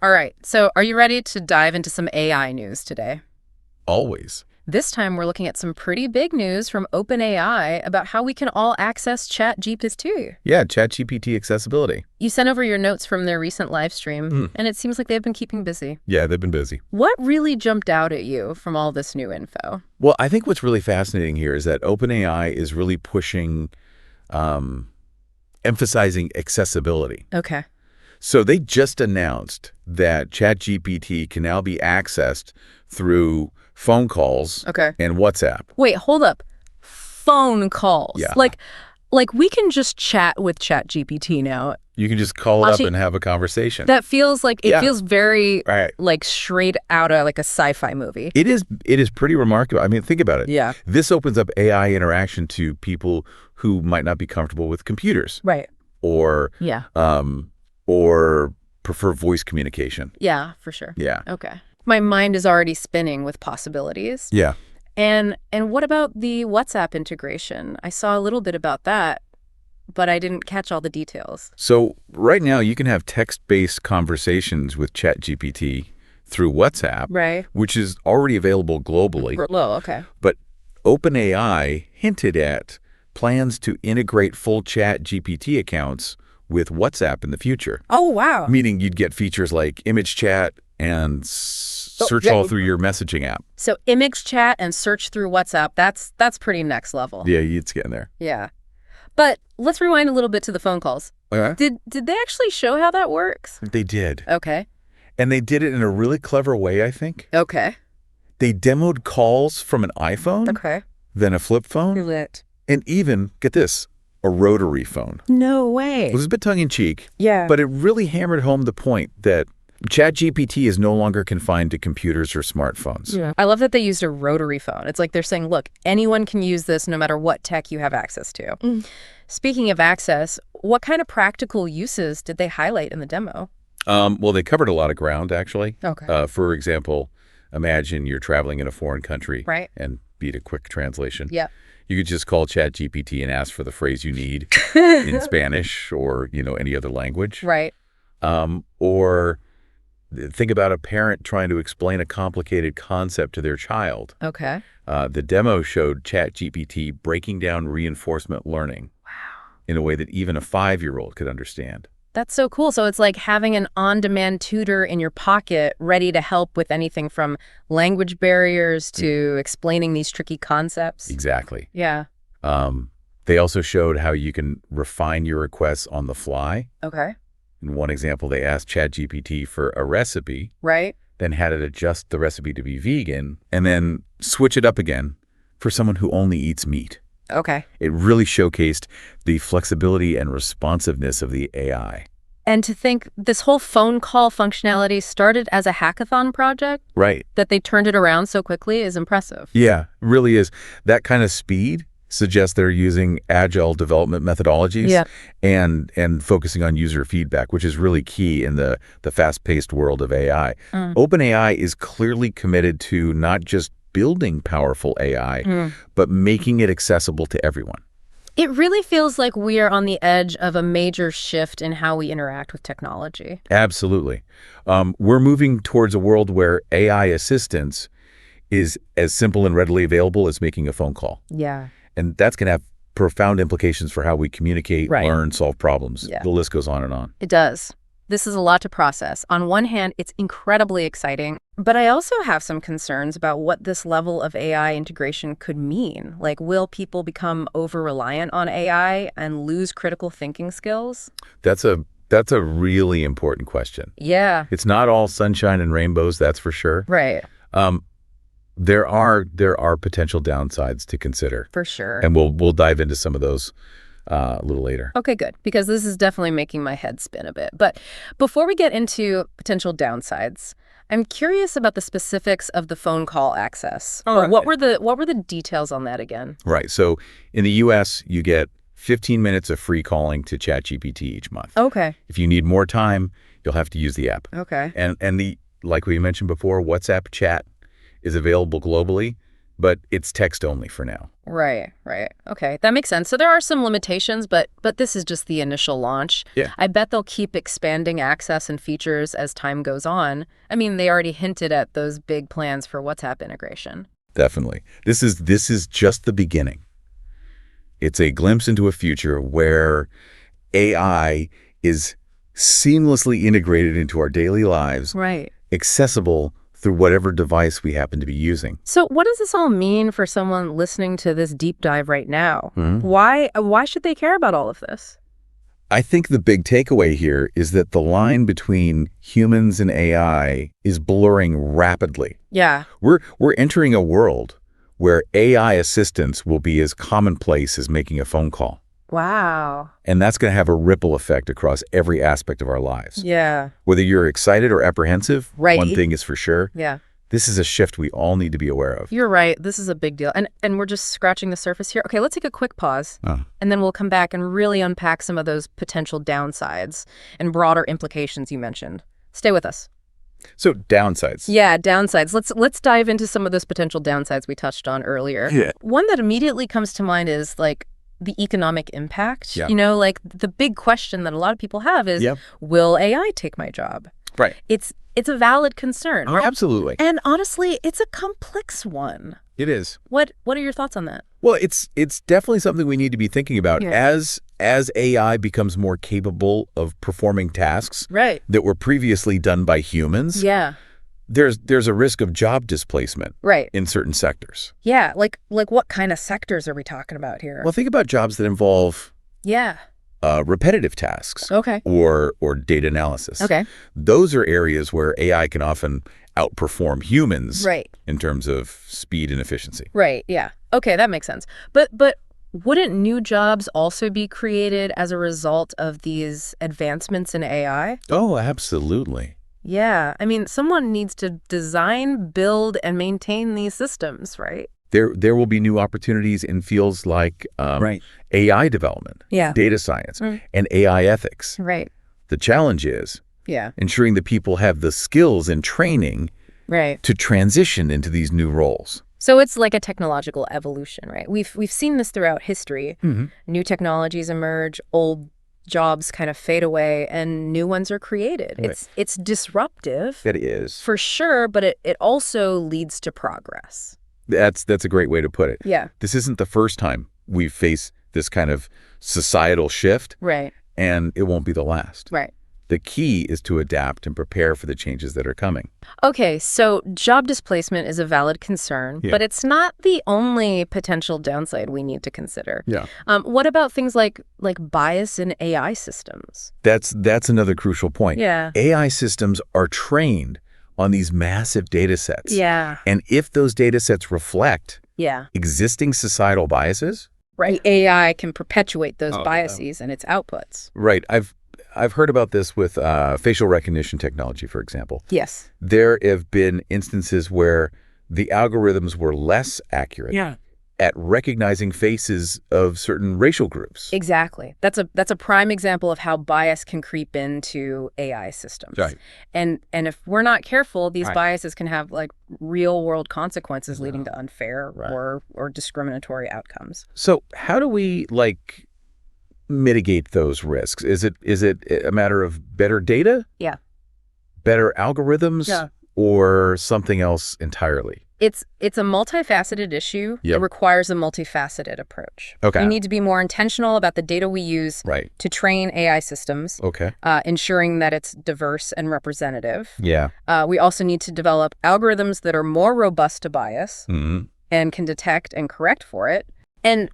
All right, so are you ready to dive into some AI news today? Always. This time we're looking at some pretty big news from OpenAI about how we can all access ChatGPT. Yeah, ChatGPT accessibility. You sent over your notes from their recent live stream, Mm. and it seems like they've been keeping busy. Yeah, they've been busy. What really jumped out at you from all this new info? Well, I think what's really fascinating here is that OpenAI is really pushing, emphasizing accessibility. Okay. So they just announced that ChatGPT can now be accessed through phone calls Okay. and WhatsApp. Wait, hold up. Phone calls. Yeah. Like we can just chat with ChatGPT now. You can just call it up Actually, and have a conversation. That feels like it Yeah. feels very Right. like straight out of like a sci-fi movie. It is pretty remarkable. I mean, think about it. Yeah. This opens up AI interaction to people who might not be comfortable with computers Right. or Yeah. or prefer voice communication. Yeah, for sure. Yeah. Okay. My mind is already spinning with possibilities. Yeah. And what about the WhatsApp integration? I saw a little bit about that, but I didn't catch all the details. So right now you can have text-based conversations with ChatGPT through WhatsApp, Right. which is already available globally. Low, okay. But OpenAI hinted at plans to integrate full ChatGPT accounts with WhatsApp in the future, Oh, wow. meaning you'd get features like image chat and search yeah. all through your messaging app. So image chat and search through WhatsApp, that's pretty next level. Yeah, it's getting there. Yeah. But let's rewind a little bit to the phone calls. Okay. Did they actually show how that works? They did. Okay. And they did it in a really clever way, I think. Okay. They demoed calls from an iPhone, Okay. then a flip phone, Lit. and even, get this, a rotary phone. No way. It was a bit tongue-in-cheek, Yeah. but it really hammered home the point that ChatGPT is no longer confined to computers or smartphones. Yeah. I love that they used a rotary phone. It's like they're saying, look, anyone can use this no matter what tech you have access to. Speaking of access, what kind of practical uses did they highlight in the demo? Well, they covered a lot of ground, actually. Okay. For example, imagine you're traveling in a foreign country Right. and beat a quick translation. Yeah. You could just call ChatGPT and ask for the phrase you need in Spanish or, any other language. Right. Or think about a parent trying to explain a complicated concept to their child. Okay. The demo showed ChatGPT breaking down reinforcement learning in a way that even a 5-year-old could understand. That's so cool. So it's like having an on-demand tutor in your pocket ready to help with anything from language barriers to explaining these tricky concepts. Exactly. Yeah. They also showed how you can refine your requests on the fly. Okay. In one example, they asked ChatGPT for a recipe, Right. then had it adjust the recipe to be vegan, and then switch it up again for someone who only eats meat. Okay. It really showcased the flexibility and responsiveness of the AI. And to think this whole phone call functionality started as a hackathon project, Right. that they turned it around so quickly is impressive. Yeah, really is. That kind of speed suggests they're using agile development methodologies Yeah. and focusing on user feedback, which is really key in the fast-paced world of AI. OpenAI is clearly committed to not just building powerful AI, but making it accessible to everyone. It really feels like we are on the edge of a major shift in how we interact with technology. Absolutely. We're moving towards a world where AI assistance is as simple and readily available as making a phone call. Yeah. And that's going to have profound implications for how we communicate, Right. learn, solve problems. Yeah. The list goes on and on. It does. This is a lot to process. On one hand, it's incredibly exciting, but I also have some concerns about what this level of AI integration could mean. Like, will people become over-reliant on AI and lose critical thinking skills? That's a really important question. Yeah. It's not all sunshine and rainbows, that's for sure. Right. There are potential downsides to consider, For sure. and we'll dive into some of those a little later. Okay, good, because this is definitely making my head spin a bit. But before we get into potential downsides, I'm curious about the specifics of the phone call access. What were the details on that again? Right. So in the U.S., you get 15 minutes of free calling to ChatGPT each month. Okay. If you need more time, you'll have to use the app. Okay. And like we mentioned before, WhatsApp chat is available globally. but it's text only for now. Right, right. Okay, that makes sense. So there are some limitations, but this is just the initial launch. Yeah. I bet they'll keep expanding access and features as time goes on. I mean, they already hinted at those big plans for WhatsApp integration. Definitely. This is just the beginning. It's a glimpse into a future where AI is seamlessly integrated into our daily lives, Right. accessible through whatever device we happen to be using. So what does this all mean for someone listening to this deep dive right now? Mhm. Why should they care about all of this? I think the big takeaway here is that the line between humans and AI is blurring rapidly. Yeah. We're entering a world where AI assistance will be as commonplace as making a phone call. Wow. And that's going to have a ripple effect across every aspect of our lives. Yeah. Whether you're excited or apprehensive, Right. one thing is for sure, Yeah. this is a shift we all need to be aware of. You're right. This is a big deal. And we're just scratching the surface here. Okay, let's take a quick pause. Uh. And then we'll come back and really unpack some of those potential downsides and broader implications you mentioned. Stay with us. So downsides. Yeah, downsides. Let's dive into some of those potential downsides we touched on earlier. Yeah. One that immediately comes to mind is like the economic impact. Yeah. You know, like the big question that a lot of people have is, Yep. will AI take my job? Right. It's a valid concern. Oh, absolutely. And honestly, it's a complex one. It is. What are your thoughts on that? Well, it's definitely something we need to be thinking about Yeah. as AI becomes more capable of performing tasks Right. that were previously done by humans. Yeah. There's a risk of job displacement Right. in certain sectors. Yeah. Like what kind of sectors are we talking about here? Well, think about jobs that involve Yeah. repetitive tasks Okay. or data analysis. Okay. Those are areas where AI can often outperform humans Right. in terms of speed and efficiency. Right. Yeah. Okay, that makes sense. But wouldn't new jobs also be created as a result of these advancements in AI? Oh, absolutely. Yeah. I mean, someone needs to design, build, and maintain these systems, right? There will be new opportunities in fields like Right. AI development, Yeah. data science, Mm. and AI ethics. Right. The challenge is Yeah. ensuring that people have the skills and training Right. to transition into these new roles. So it's like a technological evolution, right? We've seen this throughout history. Mm-hmm. New technologies emerge, old jobs kind of fade away, and new ones are created. Right. It's disruptive That is. for sure, but it also leads to progress. That's a great way to put it. Yeah. This isn't the first time we've faced this kind of societal shift, Right. and it won't be the last. Right. The key is to adapt and prepare for the changes that are coming. Okay, so job displacement is a valid concern, Yeah. but it's not the only potential downside we need to consider. Yeah. What about things like bias in AI systems? That's another crucial point. Yeah. AI systems are trained on these massive data sets. Yeah. And if those data sets reflect Yeah. existing societal biases, Right. AI can perpetuate those Oh, biases and its outputs. right, I've heard about this with facial recognition technology, for example. Yes. There have been instances where the algorithms were less accurate at recognizing faces of certain racial groups. Exactly. That's a prime example of how bias can creep into AI systems. Right. And if we're not careful, these Right. biases can have like real world consequences leading to unfair Right. or discriminatory outcomes. So how do we mitigate those risks? Is it a matter of better data? Yeah. Better algorithms? Yeah. Or something else entirely? It's a multifaceted issue. Yep. It requires a multifaceted approach. Okay. We need to be more intentional about the data we use Right. to train AI systems, Okay. ensuring that it's diverse and representative. Yeah. We also need to develop algorithms that are more robust to bias Mm-hmm. and can detect and correct for it. And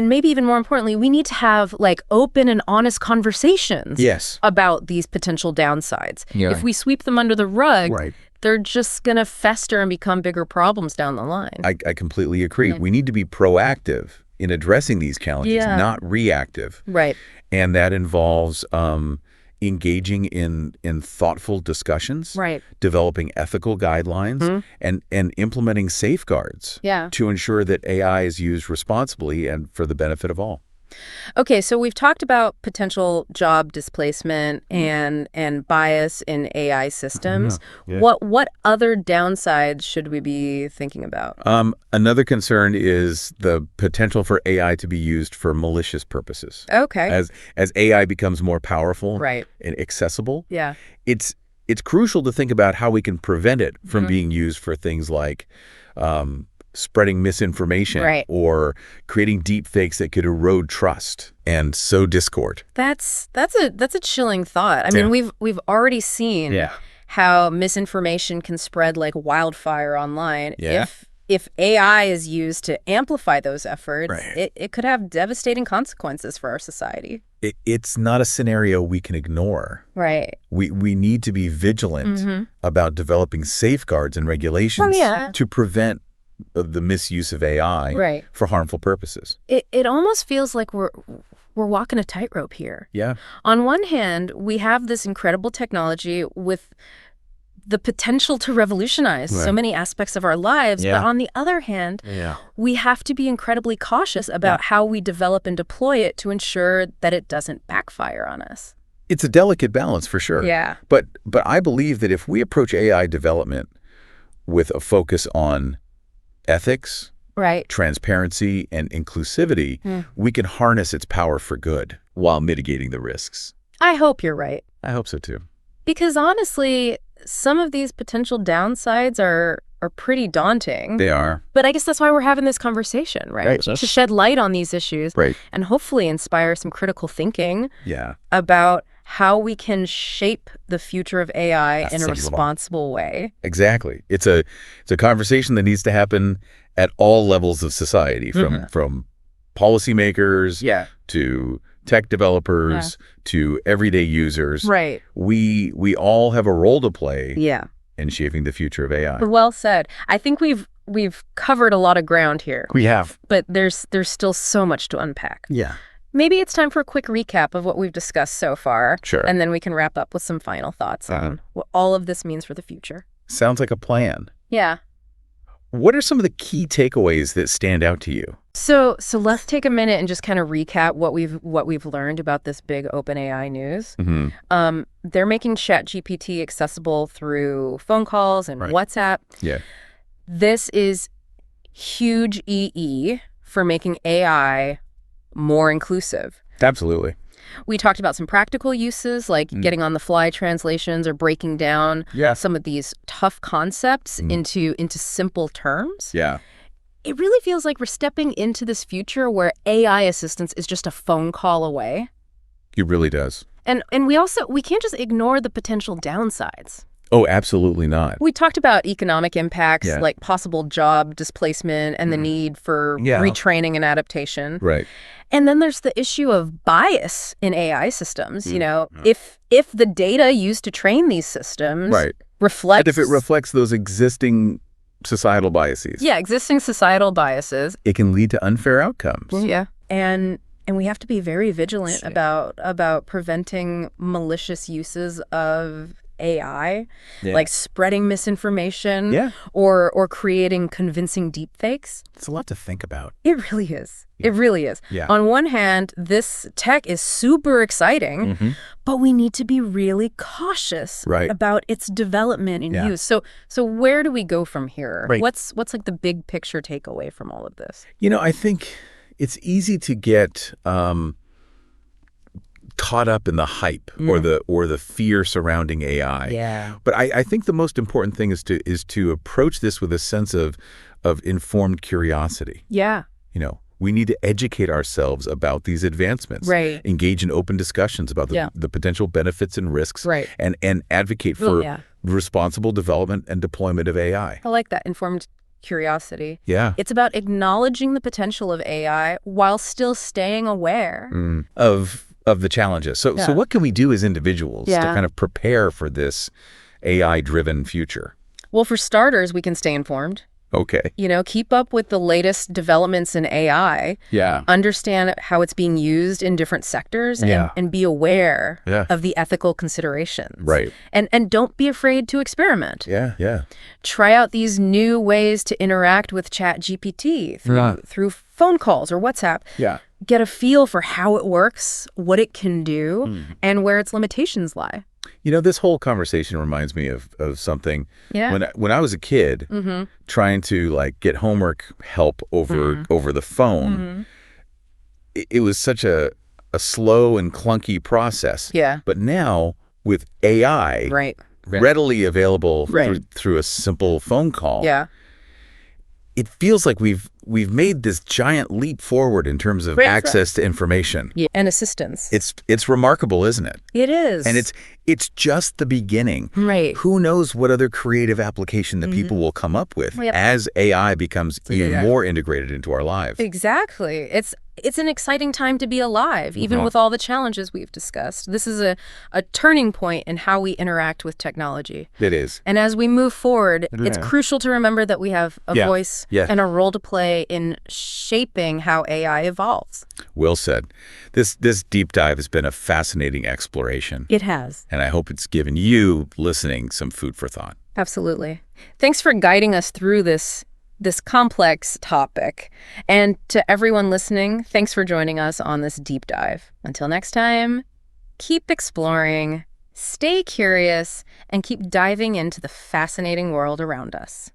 maybe even more importantly, we need to have open and honest conversations Yes. about these potential downsides. Yeah. If we sweep them under the rug, Right. they're just going to fester and become bigger problems down the line. I completely agree. Yeah. We need to be proactive in addressing these challenges, Yeah. not reactive. Right. And that involves engaging in thoughtful discussions, Right. developing ethical guidelines, Mhm. and implementing safeguards Yeah. to ensure that AI is used responsibly and for the benefit of all. Okay, so we've talked about potential job displacement and bias in AI systems. Yeah. What other downsides should we be thinking about? Another concern is the potential for AI to be used for malicious purposes. Okay. As AI becomes more powerful Right. and accessible, Yeah. it's crucial to think about how we can prevent it from being used for things like spreading misinformation Right. or creating deep fakes that could erode trust and sow discord. That's a chilling thought. I mean, we've already seen how misinformation can spread like wildfire online. Yeah. If AI is used to amplify those efforts, Right. it could have devastating consequences for our society. It's not a scenario we can ignore. Right. We need to be vigilant about developing safeguards and regulations to prevent the misuse of AI for harmful purposes. It almost feels like we're walking a tightrope here. Yeah. On one hand, we have this incredible technology with the potential to revolutionize so many aspects of our lives. Yeah. But on the other hand, we have to be incredibly cautious about how we develop and deploy it to ensure that it doesn't backfire on us. It's a delicate balance for sure. Yeah. But I believe that if we approach AI development with a focus on ethics, Right. transparency, and inclusivity, we can harness its power for good while mitigating the risks. I hope you're right. I hope so too. Because honestly, some of these potential downsides are pretty daunting. They are. But I guess that's why we're having this conversation, right? To shed light on these issues and hopefully inspire some critical thinking about how we can shape the future of AI in a responsible way. Exactly. It's a conversation that needs to happen at all levels of society, from policymakers to tech developers to everyday users. Right. We all have a role to play in shaping the future of AI. Well said. I think we've covered a lot of ground here. We have. But there's still so much to unpack. Yeah. Maybe it's time for a quick recap of what we've discussed so far. Sure. And then we can wrap up with some final thoughts on what all of this means for the future. Sounds like a plan. Yeah. What are some of the key takeaways that stand out to you? So let's take a minute and just kind of recap what we've learned about this big OpenAI news. They're making ChatGPT accessible through phone calls and WhatsApp. Yeah. This is huge EE for making AI more inclusive. Absolutely. We talked about some practical uses like getting on the fly translations or breaking down some of these tough concepts into simple terms. Yeah. It really feels like we're stepping into this future where AI assistance is just a phone call away. It really does. And we can't just ignore the potential downsides. Oh, absolutely not. We talked about economic impacts like possible job displacement and the need for retraining and adaptation. Right. And then there's the issue of bias in AI systems. You know, if the data used to train these systems reflects... And if it reflects those existing societal biases. Yeah, existing societal biases. It can lead to unfair outcomes. Yeah. And we have to be very vigilant about preventing malicious uses of AI, like spreading misinformation or creating convincing deepfakes. It's a lot to think about. It really is. It really is. Yeah. On one hand, this tech is super exciting, but we need to be really cautious about its development and use. So where do we go from here? What's like the big picture takeaway from all of this? You know, I think it's easy to get caught up in the hype or the fear surrounding AI. Yeah. But I think the most important thing is to approach this with a sense of informed curiosity. Yeah. You know, we need to educate ourselves about these advancements. Right. Engage in open discussions about the potential benefits and risks. Right. And advocate for responsible development and deployment of AI. I like that, informed curiosity. Yeah. It's about acknowledging the potential of AI while still staying aware of the challenges. So what can we do as individuals to kind of prepare for this AI-driven future? Well, for starters, we can stay informed. Okay. You know, keep up with the latest developments in AI. Yeah. Understand how it's being used in different sectors and be aware of the ethical considerations. Right. And don't be afraid to experiment. Yeah. Try out these new ways to interact with ChatGPT through phone calls or WhatsApp. Yeah. get a feel for how it works, what it can do, and where its limitations lie. This whole conversation reminds me of something. Yeah. When I was a kid, trying to get homework help over the phone, it was such a slow and clunky process. Yeah. But now with AI Right. readily available Right. through a simple phone call, Yeah. it feels like we've made this giant leap forward in terms of access to information. Yeah. And assistance. It's remarkable, isn't it? It is. And it's just the beginning. Right. Who knows what other creative application that people will come up with as AI becomes even more integrated into our lives. Exactly. It's an exciting time to be alive, even with all the challenges we've discussed. This is a turning point in how we interact with technology. It is. And as we move forward, it's crucial to remember that we have a voice and a role to play in shaping how AI evolves. Well said. This deep dive has been a fascinating exploration. It has. And I hope it's given you, listening, some food for thought. Absolutely. Thanks for guiding us through this complex topic. And to everyone listening, thanks for joining us on this deep dive. Until next time, keep exploring, stay curious, and keep diving into the fascinating world around us.